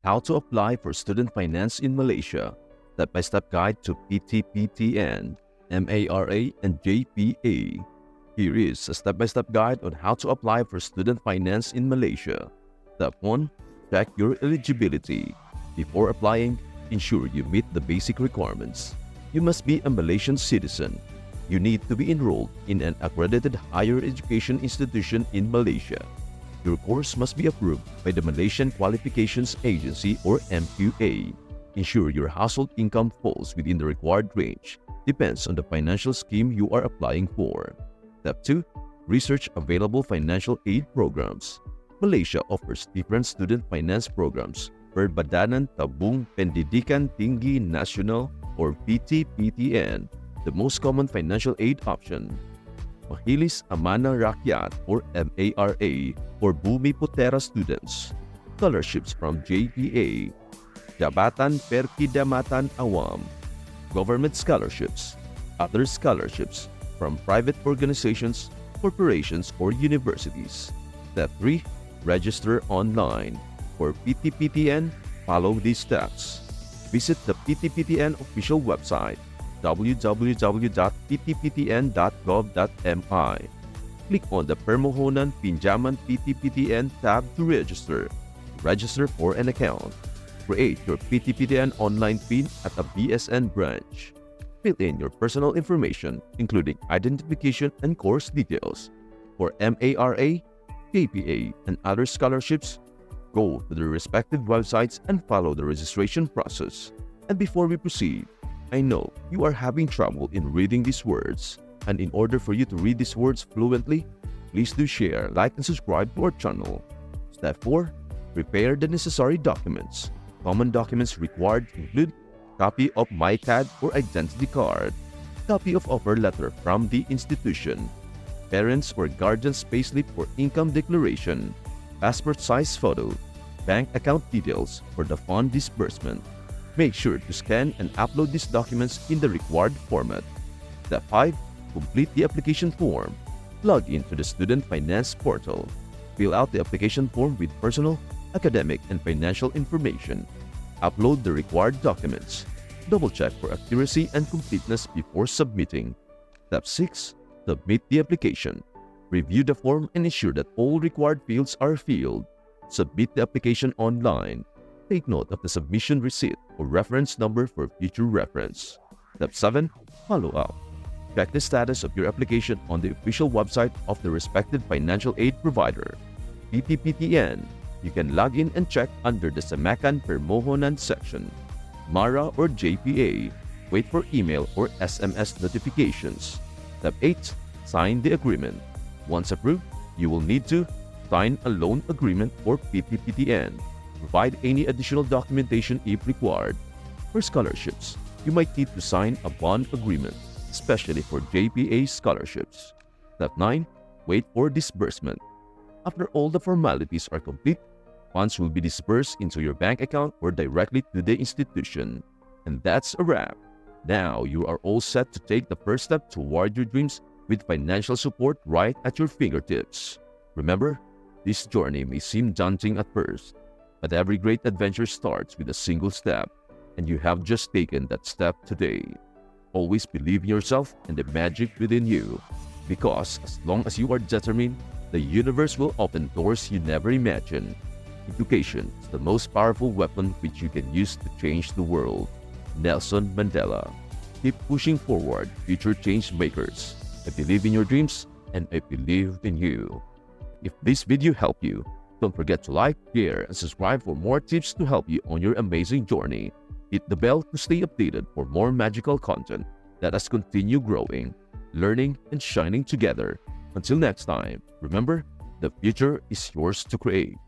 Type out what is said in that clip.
How to apply for student finance in Malaysia. Step-by-step guide to PTPTN, MARA, and JPA. Here is a step-by-step guide on how to apply for student finance in Malaysia. Step 1. Check your eligibility. Before applying, ensure you meet the basic requirements. You must be a Malaysian citizen. You need to be enrolled in an accredited higher education institution in Malaysia. Your course must be approved by the Malaysian Qualifications Agency or MQA. Ensure your household income falls within the required range. Depends on the financial scheme you are applying for. Step 2. Research available financial aid programs. Malaysia offers different student finance programs: Perbadanan, Tabung, Pendidikan, Tinggi, Nasional, or PTPTN. The most common financial aid option: Majlis, Amanah, Rakyat, or MARA for Bumiputera students. Scholarships from JPA, Jabatan Perkhidmatan Awam. Government scholarships. Other scholarships from private organizations, corporations, or universities. Step 3. Register online. For PTPTN, follow these steps. Visit the PTPTN official website, www.ptptn.gov.my. Click on the Permohonan Pinjaman PTPTN tab to register. Register for an account. Create your PTPTN online PIN at a BSN branch. Fill in your personal information, including identification and course details. For MARA, JPA, and other scholarships, go to the respective websites and follow the registration process. And before we proceed, I know you are having trouble in reading these words, and in order for you to read these words fluently, please do share, like, and subscribe to our channel. Step 4. Prepare the necessary documents. Common documents required include copy of MyCAD or identity card, copy of offer letter from the institution, parents or guardians' payslip or income declaration, passport size photo, bank account details for the fund disbursement. Make sure to scan and upload these documents in the required format. Step 5. Complete the application form. Log into the Student Finance Portal. Fill out the application form with personal, academic, and financial information. Upload the required documents. Double-check for accuracy and completeness before submitting. Step 6. Submit the application. Review the form and ensure that all required fields are filled. Submit the application online. Take note of the submission receipt or reference number for future reference. Step 7. Follow up. Check the status of your application on the official website of the respective financial aid provider. PTPTN. You can log in and check under the Samakan Permohonan section. MARA or JPA. Wait for email or SMS notifications. Step 8. Sign the agreement. Once approved, you will need to sign a loan agreement for PTPTN. Provide any additional documentation if required. For scholarships, you might need to sign a bond agreement, especially for JPA scholarships. Step 9. Wait for disbursement. After all the formalities are complete, funds will be disbursed into your bank account or directly to the institution. And that's a wrap. Now you are all set to take the first step toward your dreams with financial support right at your fingertips. Remember, this journey may seem daunting at first, but every great adventure starts with a single step, and you have just taken that step today. Always believe in yourself and the magic within you, because as long as you are determined, the universe will open doors you never imagined. Education is the most powerful weapon which you can use to change the world. Nelson Mandela. Keep pushing forward, future change makers. I believe in your dreams, and I believe in you. If this video helped you, don't forget to like, share, and subscribe for more tips to help you on your amazing journey. Hit the bell to stay updated for more magical content. Let us continue growing, learning, and shining together. Until next time, remember, the future is yours to create.